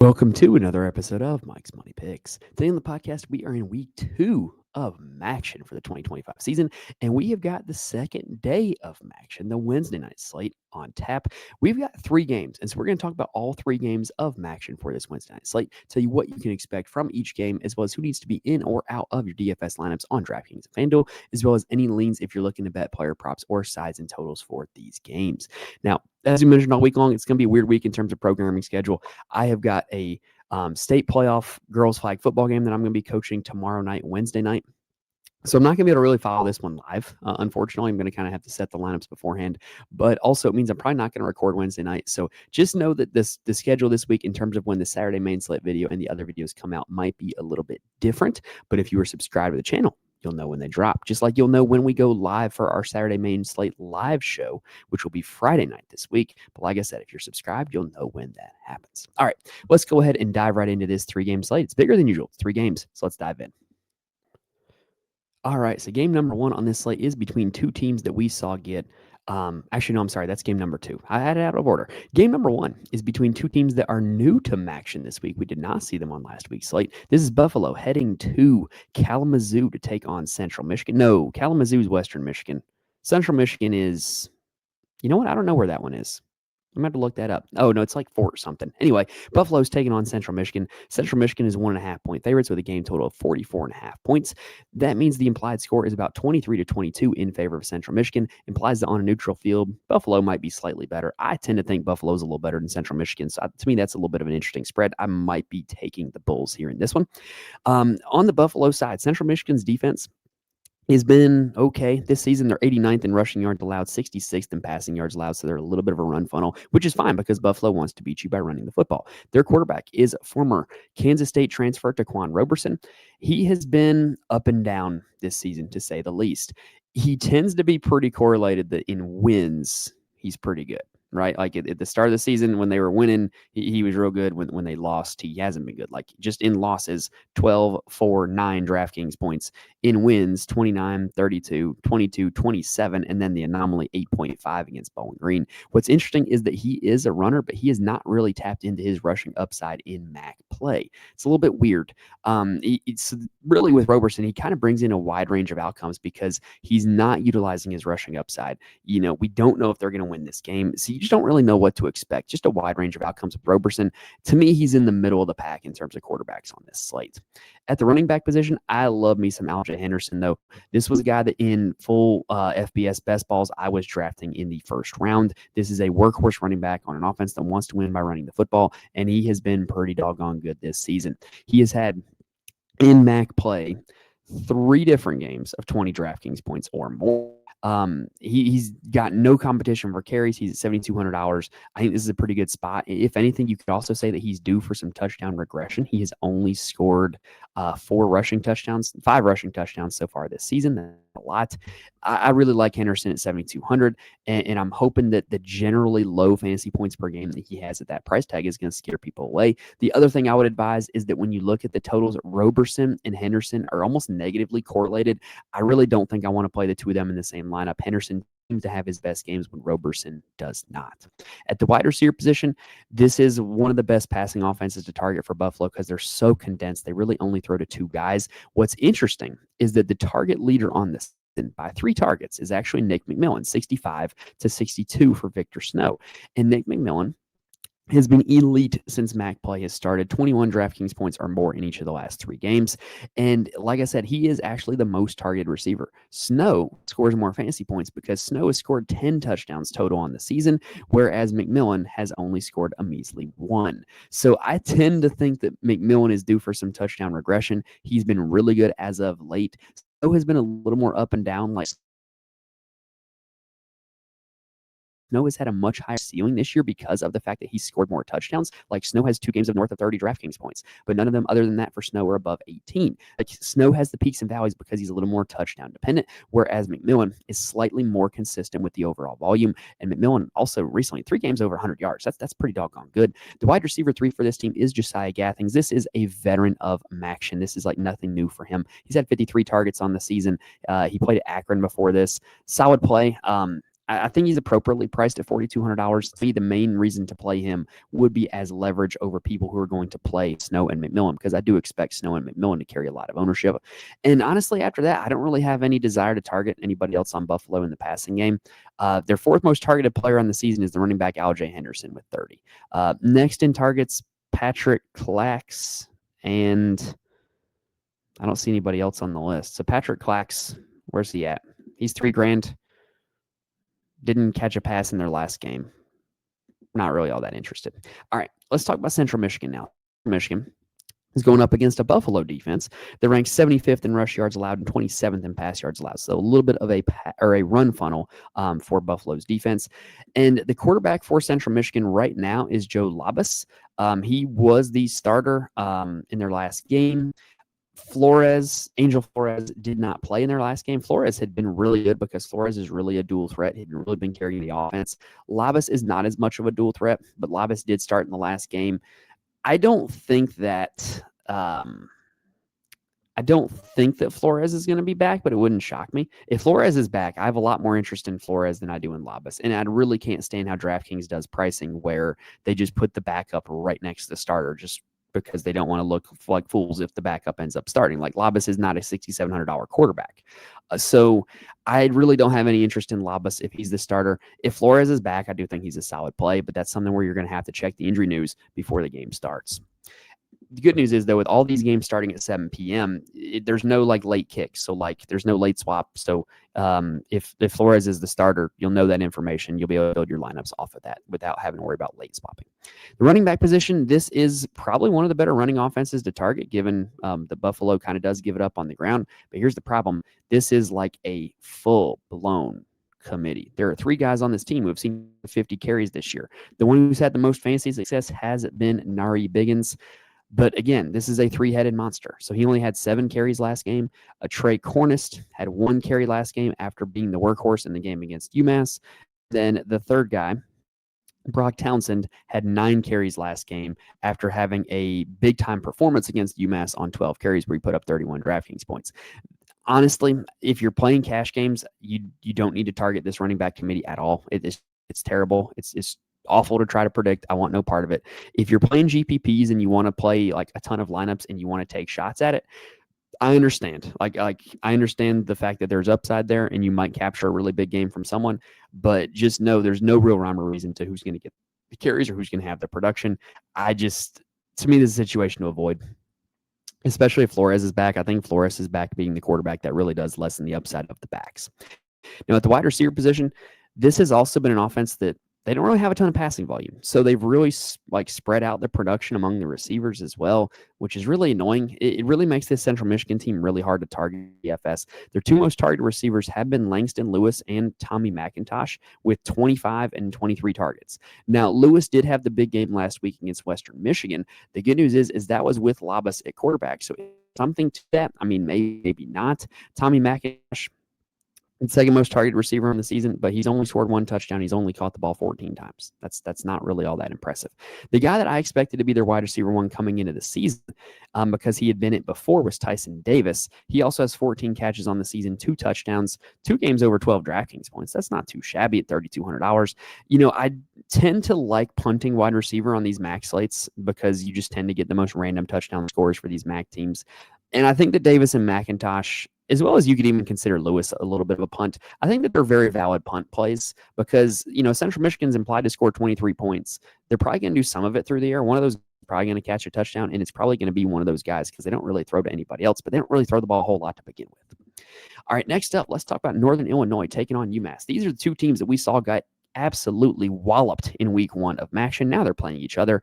Welcome to another episode of Mike's Money Picks. Today on the podcast, we are in week 2 of MACtion for the 2025 season, and we have got the second day of MACtion, the Wednesday night slate, on tap. We've got 3 games, and so we're going to talk about all 3 games of MACtion for this Wednesday night slate, tell you what you can expect from each game, as well as who needs to be in or out of your DFS lineups on DraftKings and FanDuel, as well as any leans if you're looking to bet player props or sides and totals for these games. Now, as we mentioned all week long, it's going to be a weird week in terms of programming schedule. I have got a state playoff girls flag football game that I'm going to be coaching tomorrow night, Wednesday night. So I'm not going to be able to really follow this one live. Unfortunately, I'm going to kind of have to set the lineups beforehand, but also it means I'm probably not going to record Wednesday night. So just know that the schedule this week in terms of when the Saturday main slate video and the other videos come out might be a little bit different. But if you are subscribed to the channel, you'll know when they drop, just like you'll know when we go live for our Saturday main slate live show, which will be Friday night this week. But like I said, if you're subscribed, you'll know when that happens. All right, let's go ahead and dive right into this 3-game slate. It's bigger than usual. It's 3 games. So let's dive in. All right, so game number 1 on this slate is between 2 teams that we saw get actually, no, I'm sorry. That's game number 2. I had it out of order. Game number 1 is between 2 teams that are new to MACtion this week. We did not see them on last week's slate. This is Buffalo heading to Kalamazoo to take on Central Michigan. No, Kalamazoo is Western Michigan. Central Michigan is, you know what? I don't know where that one is. I'm going to have to look that up. Oh, no, it's like Fort or something. Anyway, Buffalo's taking on Central Michigan. Central Michigan is 1.5 point favorites with a game total of 44.5 points. That means the implied score is about 23-22 in favor of Central Michigan. Implies that on a neutral field, Buffalo might be slightly better. I tend to think Buffalo's a little better than Central Michigan. So to me, that's a little bit of an interesting spread. I might be taking the Bulls here in this one. On the Buffalo side, Central Michigan's defense has been okay this season. They're 89th in rushing yards allowed, 66th in passing yards allowed, so they're a little bit of a run funnel, which is fine because Buffalo wants to beat you by running the football. Their quarterback is former Kansas State transfer Taquan Roberson. He has been up and down this season, to say the least. He tends to be pretty correlated that in wins, he's pretty good. Right? Like at the start of the season when they were winning, he was real good. When they lost, he hasn't been good. Like just in losses, 12, 4, 9 DraftKings points. In wins, 29, 32, 22, 27, and then the anomaly 8.5 against Bowling Green. What's interesting is that he is a runner, but he has not really tapped into his rushing upside in MAC play. It's a little bit weird. It's really with Roberson, he kind of brings in a wide range of outcomes because he's not utilizing his rushing upside. You know, we don't know if they're going to win this game. So you just don't really know what to expect. Just a wide range of outcomes with Roberson. To me, he's in the middle of the pack in terms of quarterbacks on this slate. At the running back position, I love me some Alja Henderson, though. This was a guy that in full FBS best balls I was drafting in the first round. This is a workhorse running back on an offense that wants to win by running the football, and he has been pretty doggone good this season. He has had, in MAC play, 3 different games of 20 DraftKings points or more. He's got no competition for carries. He's at $7,200. I think this is a pretty good spot. If anything, you could also say that he's due for some touchdown regression. He has only scored 5 rushing touchdowns so far this season. That's a lot. I really like Henderson at 7,200, and I'm hoping that the generally low fantasy points per game that he has at that price tag is going to scare people away. The other thing I would advise is that when you look at the totals, Roberson and Henderson are almost negatively correlated. I really don't think I want to play the 2 of them in the same lineup. Henderson seems to have his best games when Roberson does not. At the wide receiver position, this is one of the best passing offenses to target for Buffalo because they're so condensed. They really only throw to 2 guys. What's interesting is that the target leader on this by 3 targets is actually Nick McMillan, 65-62 for Victor Snow. And Nick McMillan has been elite since MAC play has started, 21 DraftKings points or more in each of the last 3 games. And like I said, he is actually the most targeted receiver. Snow scores more fantasy points because Snow has scored 10 touchdowns total on the season, whereas McMillan has only scored a measly 1. So I tend to think that McMillan is due for some touchdown regression. He's been really good as of late. Snow has been a little more up and down, like Snow has had a much higher ceiling this year because of the fact that he scored more touchdowns. Like Snow has 2 games of north of 30 DraftKings points, but none of them other than that for Snow are above 18. Like Snow has the peaks and valleys because he's a little more touchdown dependent, whereas McMillan is slightly more consistent with the overall volume. And McMillan also recently 3 games over 100 yards. That's pretty doggone good. The wide receiver 3 for this team is Josiah Gathings. This is a veteran of MACtion. This is like nothing new for him. He's had 53 targets on the season. He played at Akron before this. Solid play. I think he's appropriately priced at $4,200. To me, the main reason to play him would be as leverage over people who are going to play Snow and McMillan, because I do expect Snow and McMillan to carry a lot of ownership. And honestly, after that, I don't really have any desire to target anybody else on Buffalo in the passing game. Their fourth most targeted player on the season is the running back Al-Jay Henderson with 30. Next in targets, Patrick Clax, and I don't see anybody else on the list. So Patrick Clax, where's he at? He's $3,000. Didn't catch a pass in their last game. Not really all that interested. All right, let's talk about Central Michigan now. Michigan is going up against a Buffalo defense that ranks 75th in rush yards allowed and 27th in pass yards allowed. So a little bit of a run funnel for Buffalo's defense. And the quarterback for Central Michigan right now is Joe Labas. He was the starter in their last game. Angel Flores did not play in their last game. Flores had been really good because Flores is really a dual threat. He'd really been carrying the offense. Labas is not as much of a dual threat, but Labas did start in the last game. I don't think that Flores is going to be back, but it wouldn't shock me. If Flores is back, I have a lot more interest in Flores than I do in Labas. And I really can't stand how DraftKings does pricing where they just put the backup right next to the starter just because they don't want to look like fools if the backup ends up starting. Like Labas is not a $6,700 quarterback. So I really don't have any interest in Labas if he's the starter. If Flores is back, I do think he's a solid play, but that's something where you're going to have to check the injury news before the game starts. The good news is, though, with all these games starting at 7 p.m., there's no late kicks. So there's no late swap. So if Flores is the starter, you'll know that information. You'll be able to build your lineups off of that without having to worry about late swapping. The running back position, this is probably one of the better running offenses to target, given the Buffalo kind of does give it up on the ground. But here's the problem. This is like a full-blown committee. There are 3 guys on this team who have seen 50 carries this year. The one who's had the most fantasy success has been Nari Biggins. But again, this is a 3-headed monster. So he only had 7 carries last game. Trey Cornist had 1 carry last game after being the workhorse in the game against UMass. Then the third guy, Brock Townsend, had 9 carries last game after having a big-time performance against UMass on 12 carries where he put up 31 DraftKings points. Honestly, if you're playing cash games, you don't need to target this running back committee at all. It's terrible. It's awful to try to predict. I want no part of it. If you're playing GPPs and you want to play a ton of lineups and you want to take shots at it, I understand. I understand the fact that there's upside there and you might capture a really big game from someone, but just know there's no real rhyme or reason to who's going to get the carries or who's going to have the production. To me, this is a situation to avoid, especially if Flores is back. I think Flores is back being the quarterback that really does lessen the upside of the backs. Now, at the wide receiver position, this has also been an offense that they don't really have a ton of passing volume. So they've really spread out the production among the receivers as well, which is really annoying. It really makes this Central Michigan team really hard to target DFS. Their 2 most targeted receivers have been Langston Lewis and Tommy McIntosh with 25 and 23 targets. Now, Lewis did have the big game last week against Western Michigan. The good news is that was with Labas at quarterback. So something to that. I mean, maybe not. Tommy McIntosh, second most targeted receiver in the season, but he's only scored 1 touchdown. He's only caught the ball 14 times. That's not really all that impressive. The guy that I expected to be their wide receiver 1 coming into the season, because he had been it before, was Tyson Davis. He also has 14 catches on the season, 2 touchdowns, 2 games over 12 DraftKings points. That's not too shabby at $3,200. I tend to like punting wide receiver on these MAC slates because you just tend to get the most random touchdown scores for these MAC teams. And I think that Davis and McIntosh, as well as you could even consider Lewis a little bit of a punt, I think that they're very valid punt plays because, Central Michigan's implied to score 23 points. They're probably going to do some of it through the air. One of those is probably going to catch a touchdown, and it's probably going to be one of those guys because they don't really throw to anybody else, but they don't really throw the ball a whole lot to begin with. All right, next up, let's talk about Northern Illinois taking on UMass. These are the 2 teams that we saw got absolutely walloped in week 1 of MACtion. Now they're playing each other.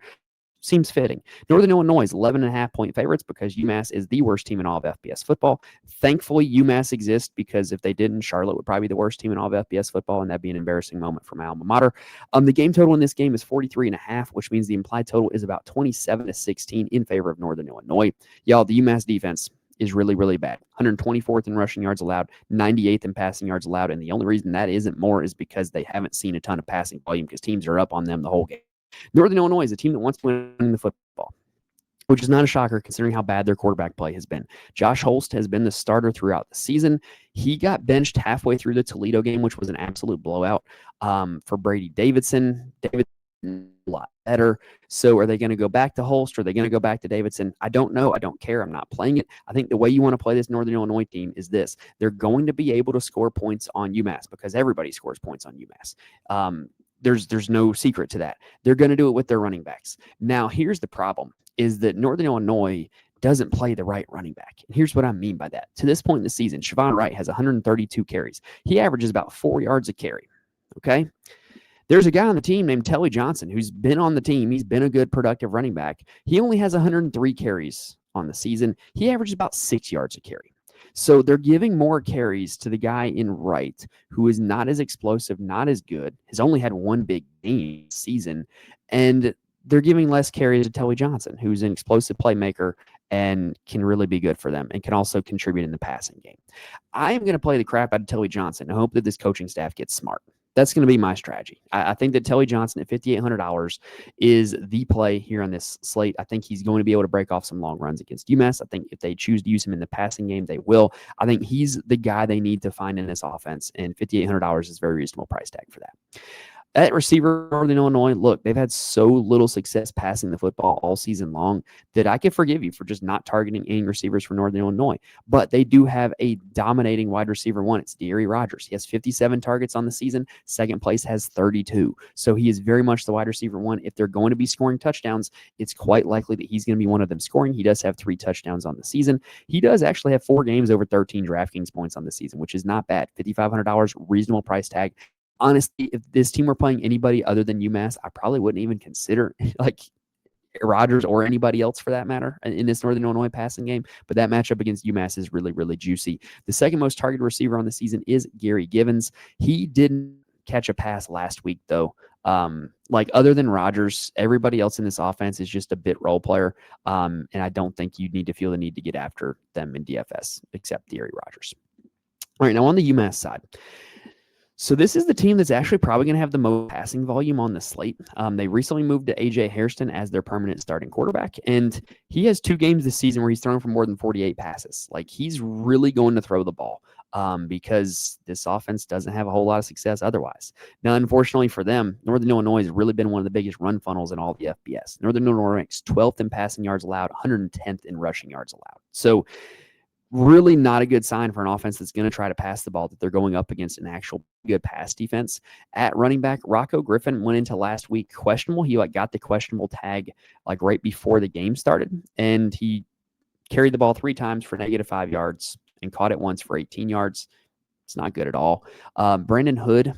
Seems fitting. Northern Illinois is 11.5-point favorites because UMass is the worst team in all of FBS football. Thankfully, UMass exists because if they didn't, Charlotte would probably be the worst team in all of FBS football, and that'd be an embarrassing moment for my alma mater. The game total in this game is 43.5, which means the implied total is about 27-16 in favor of Northern Illinois. Y'all, the UMass defense is really, really bad. 124th in rushing yards allowed, 98th in passing yards allowed, and the only reason that isn't more is because they haven't seen a ton of passing volume because teams are up on them the whole game. Northern Illinois is a team that wants to win the football. which is not a shocker considering how bad their quarterback play has been. Josh Holst has been the starter throughout the season. He got benched halfway through the Toledo game, which was an absolute blowout for Brady Davidson. Davidson a lot better. So are they going to go back to Holst? Or are they going to go back to Davidson? I don't know. I don't care. I'm not playing it. I think the way you want to play this Northern Illinois team is this. They're going to be able to score points on UMass because everybody scores points on UMass. There's no secret to that. They're going to do it with their running backs. Now, here's the problem, is that Northern Illinois doesn't play the right running back. And here's what I mean by that. To this point in the season, Siobhan Wright has 132 carries. He averages about 4 yards a carry, okay? There's a guy on the team named Telly Johnson who's been on the team. He's been a good, productive running back. He only has 103 carries on the season. He averages about 6 yards a carry. So they're giving more carries to the guy in Wright, who is not as explosive, not as good, has only had one big game this season, and they're giving less carries to Telly Johnson, who's an explosive playmaker and can really be good for them and can also contribute in the passing game. I am going to play the crap out of Telly Johnson and hope that this coaching staff gets smart. That's going to be my strategy. I think that Telly Johnson at $5,800 is the play here on this slate. I think he's going to be able to break off some long runs against UMass. I think if they choose to use him in the passing game, they will. I think he's the guy they need to find in this offense, and $5,800 is a very reasonable price tag for that. At receiver, Northern Illinois, look, they've had so little success passing the football all season long that I could forgive you for just not targeting any receivers for Northern Illinois. But they do have a dominating wide receiver one. It's Deary Rogers. He has 57 targets on the season. Second place has 32. So he is very much the wide receiver one. If they're going to be scoring touchdowns, it's quite likely that he's going to be one of them scoring. He does have 3 touchdowns on the season. He does actually have 4 games over 13 DraftKings points on the season, which is not bad. $5,500, reasonable price tag. Honestly, if this team were playing anybody other than UMass, I probably wouldn't even consider like Rogers or anybody else for that matter in this Northern Illinois passing game. But that matchup against UMass is really, really juicy. The second most targeted receiver on the season is Gary Givens. He didn't catch a pass last week, though. Like other than Rogers, everybody else in this offense is just a bit role player. And I don't think you need to feel the need to get after them in DFS, except Deary Rogers. All right, now on the UMass side. So this is the team that's actually probably going to have the most passing volume on the slate. They recently moved to A.J. Hairston as their permanent starting quarterback, and he has 2 games this season where he's thrown for more than 48 passes. Like, he's really going to throw the ball because this offense doesn't have a whole lot of success otherwise. Now, unfortunately for them, Northern Illinois has really been one of the biggest run funnels in all the FBS. Northern Illinois ranks 12th in passing yards allowed, 110th in rushing yards allowed. So really not a good sign for an offense that's going to try to pass the ball, that they're going up against an actual good pass defense. At running back, Rocco Griffin went into last week questionable. He got the questionable tag like right before the game started, and he carried the ball 3 times for -5 yards and caught it once for 18 yards. It's not good at all. Brandon Hood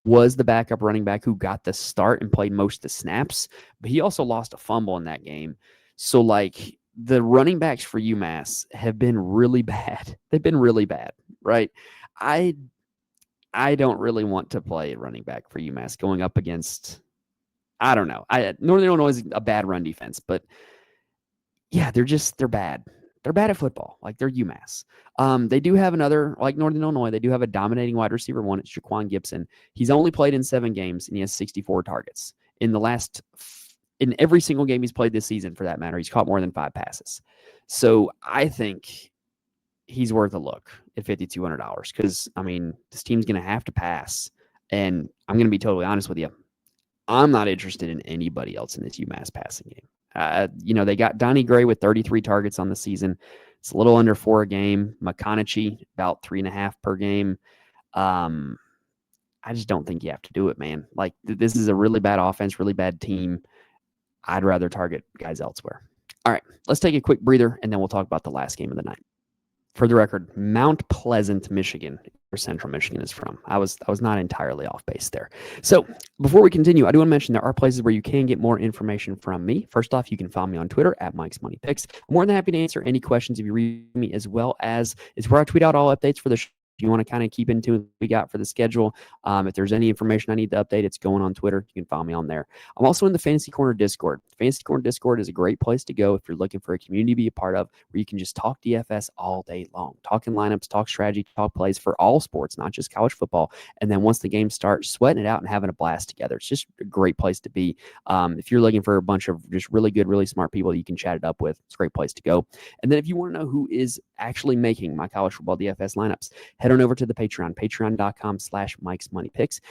was the backup running back who got the start and played most of the snaps, but he also lost a fumble in that game. So, like, the running backs for UMass have been really bad. They've been really bad, right? I don't really want to play running back for UMass going up against, I don't know. Northern Illinois is a bad run defense, but yeah, they're bad. They're bad at football. Like, they're UMass. They do have another, like Northern Illinois, they do have a dominating wide receiver one. It's Jaquan Gibson. He's only played in 7 games, and he has 64 targets. In every single game he's played this season, for that matter, he's caught more than 5 passes. So I think he's worth a look at $5,200 because, I mean, this team's going to have to pass. And I'm going to be totally honest with you. I'm not interested in anybody else in this UMass passing game. They got Donnie Gray with 33 targets on the season. It's a little under 4 a game. McConaughey, about 3.5 per game. I just don't think you have to do it, man. Like, this is a really bad offense, really bad team. I'd rather target guys elsewhere. All right, let's take a quick breather, and then we'll talk about the last game of the night. For the record, Mount Pleasant, Michigan, where Central Michigan is from. I was not entirely off base there. So before we continue, I do want to mention there are places where you can get more information from me. First off, you can follow me on Twitter at Mike's Money Picks. I'm more than happy to answer any questions if you read me, as well as it's where I tweet out all updates for the show If you want to kind of keep into what we got for the schedule, if there's any information I need to update, it's going on Twitter. You can follow me on there. I'm also in the Fantasy Corner Discord. Fantasy Corner Discord is a great place to go if you're looking for a community to be a part of where you can just talk DFS all day long, talking lineups, talk strategy, talk plays for all sports, not just college football. And then once the game starts, sweating it out and having a blast together. It's just a great place to be. If you're looking for a bunch of just really good, really smart people that you can chat it up with, it's a great place to go. And then if you want to know who is actually making my college football DFS lineups, head on over to the Patreon, patreon.com/Mike's Money Picks.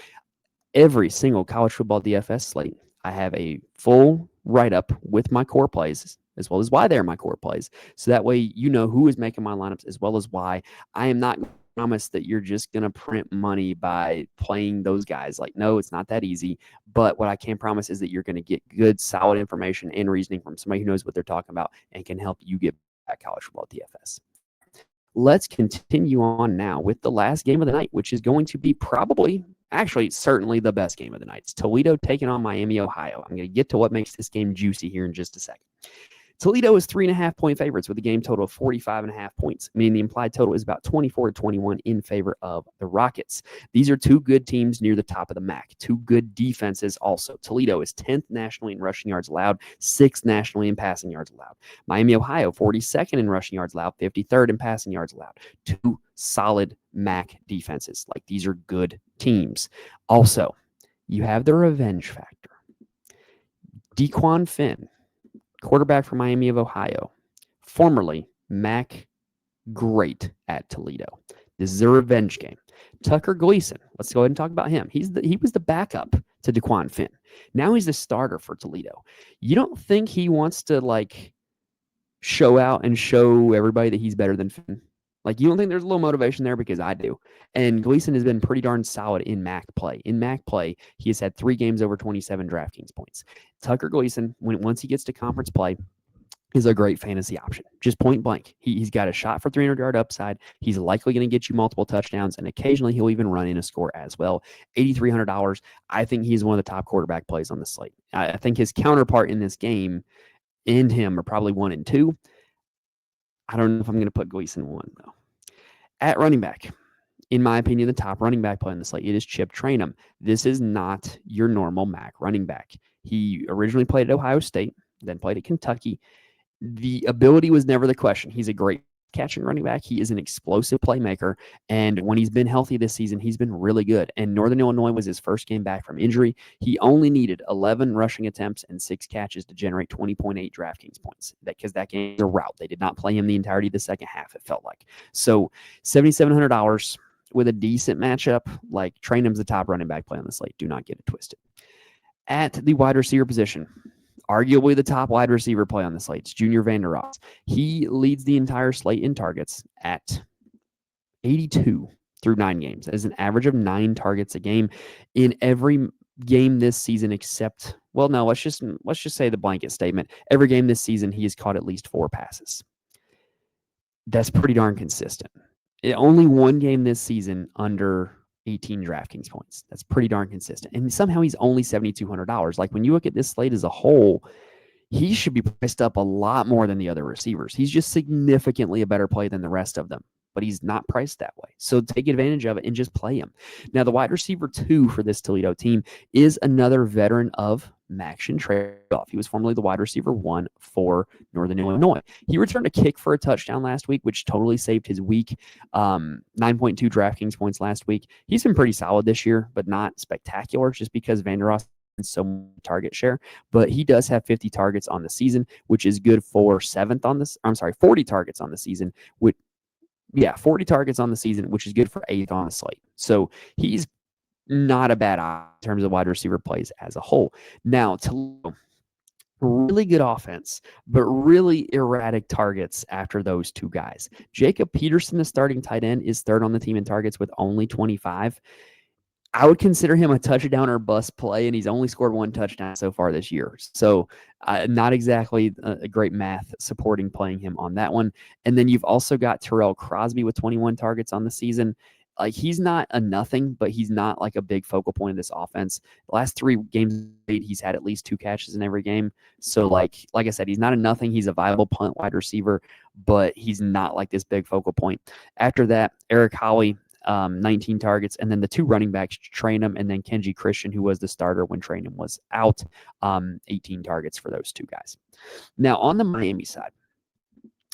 Every single college football DFS slate, I have a full write-up with my core plays, as well as why they're my core plays. So that way you know who is making my lineups, as well as why. I am not promise that you're just going to print money by playing those guys. Like, no, it's not that easy. But what I can promise is that you're going to get good, solid information and reasoning from somebody who knows what they're talking about and can help you get back college football DFS. Let's continue on now with the last game of the night, which is going to be certainly the best game of the night. It's Toledo taking on Miami, Ohio. I'm going to get to what makes this game juicy here in just a second. Toledo is 3.5-point favorites with a game total of 45.5 points, meaning the implied total is about 24-21 in favor of the Rockets. These are two good teams near the top of the MAC, two good defenses also. Toledo is 10th nationally in rushing yards allowed, 6th nationally in passing yards allowed. Miami, Ohio, 42nd in rushing yards allowed, 53rd in passing yards allowed. Two solid MAC defenses. Like, these are good teams. Also, you have the revenge factor. Dequan Finn, quarterback for Miami of Ohio, formerly MAC great at Toledo. This is a revenge game. Tucker Gleason, let's go ahead and talk about him. He was the backup to Dequan Finn. Now he's the starter for Toledo. You don't think he wants to show out and show everybody that he's better than Finn? You don't think there's a little motivation there? Because I do. And Gleason has been pretty darn solid in MAC play. In MAC play, he has had 3 games over 27 DraftKings points. Tucker Gleason, once he gets to conference play, is a great fantasy option. Just point blank. He's got a shot for 300-yard upside. He's likely going to get you multiple touchdowns, and occasionally he'll even run in a score as well. $8,300. I think he's one of the top quarterback plays on the slate. I think his counterpart in this game and him are probably 1 and 2. I don't know if I'm going to put Gleason 1, though. At running back, in my opinion, the top running back play on the slate, it is Chip Trayanum. This is not your normal MAC running back. He originally played at Ohio State, then played at Kentucky. The ability was never the question. He's a great catching running back. He is an explosive playmaker, and when he's been healthy this season, he's been really good. And Northern Illinois was his first game back from injury. He only needed 11 rushing attempts and 6 catches to generate 20.8 DraftKings points. Because that game is a rout. They did not play him the entirety of the second half, it felt like. So $7,700 with a decent matchup. Trayanum's the top running back play on the slate. Do not get it twisted. At the wide receiver position, arguably the top wide receiver play on the slate, Junior Vander Ross. He leads the entire slate in targets at 82 through 9 games. That is an average of 9 targets a game in every game this season except, let's just say the blanket statement. Every game this season, he has caught at least 4 passes. That's pretty darn consistent. Only 1 game this season under 18 DraftKings points. That's pretty darn consistent. And somehow he's only $7,200. When you look at this slate as a whole, he should be priced up a lot more than the other receivers. He's just significantly a better play than the rest of them, but he's not priced that way. So take advantage of it and just play him. Now, the wide receiver 2 for this Toledo team is another veteran of MACtion trade-off. He was formerly the wide receiver 1 for Northern Illinois. He returned a kick for a touchdown last week, which totally saved his week. 9.2 DraftKings points last week. He's been pretty solid this year, but not spectacular just because Vander Ross has so much target share. But he does have 50 targets on the season, which is good for 7th on this. 40 targets on the season, 40 targets on the season, which is good for 8th on the slate. So he's not a bad option in terms of wide receiver plays as a whole. Now, Toledo, really good offense, but really erratic targets after those 2 guys. Jacob Peterson, the starting tight end, is 3rd on the team in targets with only 25. I would consider him a touchdown or bust play, and he's only scored 1 touchdown so far this year. So not exactly a great math supporting playing him on that one. And then you've also got Terrell Crosby with 21 targets on the season. He's not a nothing, but he's not a big focal point of this offense. The last 3 games he's had at least 2 catches in every game. So like I said, he's not a nothing. He's a viable punt wide receiver, but he's not this big focal point. After that, Eric Holly, 19 targets, and then the 2 running backs, Trainum and then Kenji Christian, who was the starter when Trainum was out, 18 targets for those 2 guys. Now, on the Miami side,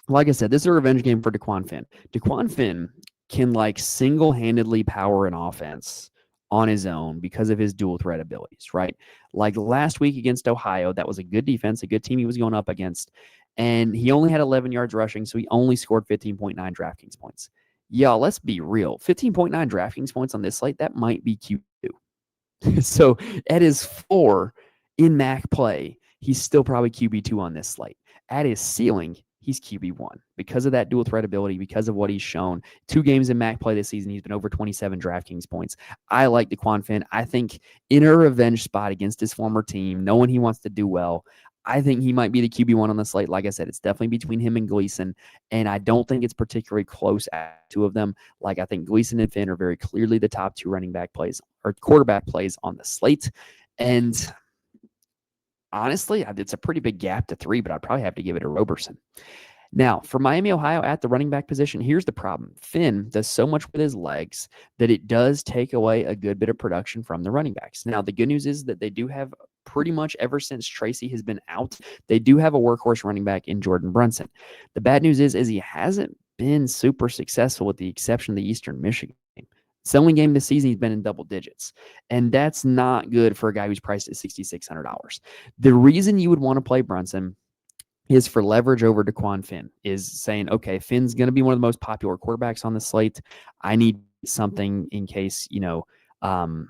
like I said, this is a revenge game for Daquan Finn. Daquan Finn can single-handedly power an offense on his own because of his dual threat abilities, right? Like last week against Ohio, that was a good defense, a good team he was going up against, and he only had 11 yards rushing, so he only scored 15.9 DraftKings points. Y'all, let's be real. 15.9 DraftKings points on this slate, that might be QB2. So at his floor in MAC play, he's still probably QB2 on this slate. At his ceiling, he's QB1 because of that dual threat ability, because of what he's shown. 2 games in MAC play this season, he's been over 27 DraftKings points. I like Daquan Finn. I think in a revenge spot against his former team, knowing he wants to do well, I think he might be the QB1 on the slate. Like I said, it's definitely between him and Gleason, and I don't think it's particularly close at 2 of them. Like I think Gleason and Finn are very clearly the top 2 running back plays or quarterback plays on the slate. And honestly, it's a pretty big gap to 3, but I'd probably have to give it to Roberson. Now, for Miami, Ohio, at the running back position, here's the problem. Finn does so much with his legs that it does take away a good bit of production from the running backs. Now, the good news is that they do have pretty much ever since Tracy has been out, they do have a workhorse running back in Jordan Brunson. The bad news is he hasn't been super successful with the exception of the Eastern Michigan game. It's the only game this season he's been in double digits, and that's not good for a guy who's priced at $6,600. The reason you would want to play Brunson is for leverage over Daquan Finn, is saying, okay, Finn's going to be one of the most popular quarterbacks on the slate. I need something in case, in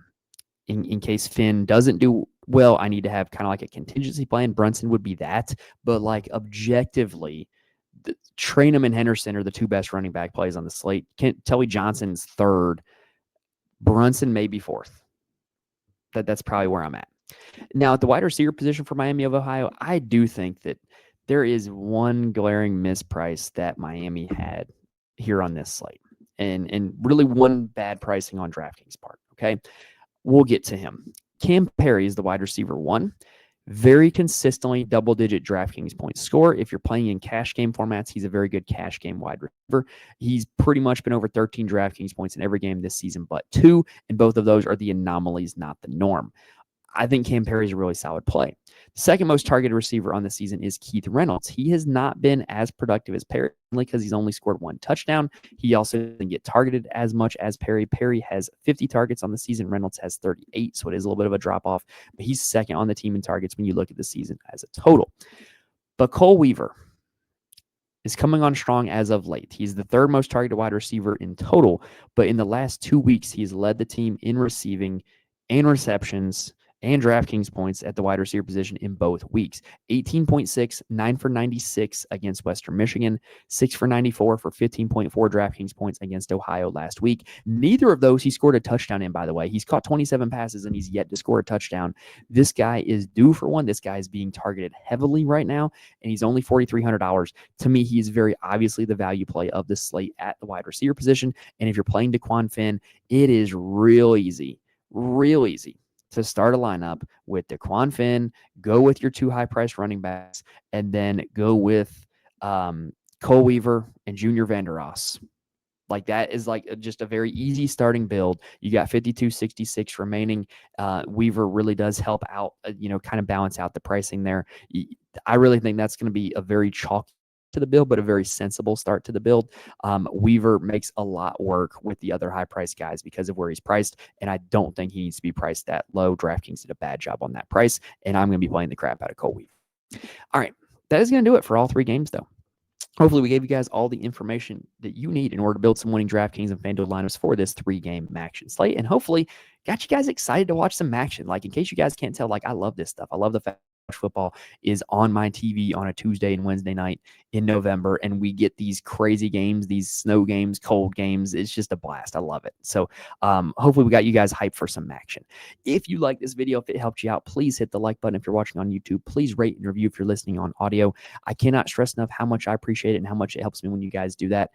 case Finn doesn't do well, I need to have kind of like a contingency plan. Brunson would be that. But objectively, Trainum and Henderson are the 2 best running back plays on the slate. Telly Johnson's 3rd. Brunson may be 4th. That's probably where I'm at. Now, at the wide receiver position for Miami of Ohio, I do think that there is one glaring misprice that Miami had here on this slate, and really one bad pricing on DraftKings part, okay? We'll get to him. Cam Perry is the wide receiver 1. Very consistently double-digit DraftKings points score. If you're playing in cash game formats, he's a very good cash game wide receiver. He's pretty much been over 13 DraftKings points in every game this season but 2, and both of those are the anomalies, not the norm. I think Cam Perry is a really solid play. The second most targeted receiver on the season is Keith Reynolds. He has not been as productive as Perry because he's only scored 1 touchdown. He also doesn't get targeted as much as Perry. Perry has 50 targets on the season. Reynolds has 38, so it is a little bit of a drop-off. But he's second on the team in targets when you look at the season as a total. But Cole Weaver is coming on strong as of late. He's the 3rd most targeted wide receiver in total, but in the last 2 weeks, he's led the team in receiving and receptions and DraftKings points at the wide receiver position in both weeks. 18.6, 9 for 96 against Western Michigan, 6 for 94 for 15.4 DraftKings points against Ohio last week. Neither of those he scored a touchdown in, by the way. He's caught 27 passes and he's yet to score a touchdown. This guy is due for one. This guy is being targeted heavily right now, and he's only $4,300. To me, he is very obviously the value play of the slate at the wide receiver position. And if you're playing Daquan Finn, it is real easy to start a lineup with Daquan Finn, go with your 2 high-priced running backs, and then go with Cole Weaver and Junior Vander Esch. That is just a very easy starting build. You got 52.66 remaining. Weaver really does help out, kind of balance out the pricing there. I really think that's going to be a very chalky to the build, but a very sensible start to the build. Weaver makes a lot work with the other high-priced guys because of where he's priced, and I don't think he needs to be priced that low. DraftKings did a bad job on that price, and I'm going to be playing the crap out of Cole Weaver. All right, that is going to do it for all 3 games, though. Hopefully, we gave you guys all the information that you need in order to build some winning DraftKings and FanDuel lineups for this 3-game MACtion slate, and hopefully got you guys excited to watch some MACtion. In case you guys can't tell, I love this stuff. I love the fact football is on my TV on a Tuesday and Wednesday night in November, and we get these crazy games, these snow games, cold games. It's just a blast. I love it. So hopefully we got you guys hyped for some MACtion. If you like this video, if it helped you out, please hit the like button. If you're watching on YouTube, please rate and review if you're listening on audio. I cannot stress enough how much I appreciate it and how much it helps me when you guys do that.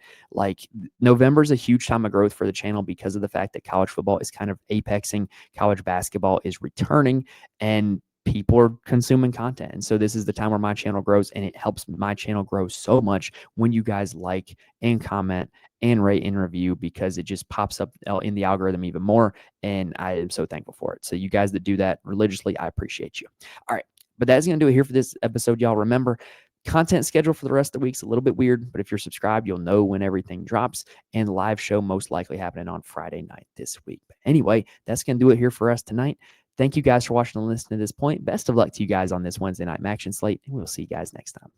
November is a huge time of growth for the channel because of the fact that college football is kind of apexing, college basketball is returning, and people are consuming content. And so this is the time where my channel grows, and it helps my channel grow so much when you guys like and comment and rate and review, because it just pops up in the algorithm even more. And I am so thankful for it. So you guys that do that religiously, I appreciate you. All right. But that's going to do it here for this episode, y'all. Remember, content schedule for the rest of the week's a little bit weird, but if you're subscribed, you'll know when everything drops, and the live show most likely happening on Friday night this week. But anyway, that's going to do it here for us tonight. Thank you guys for watching and listening to this point. Best of luck to you guys on this Wednesday night MACtion slate, and we'll see you guys next time.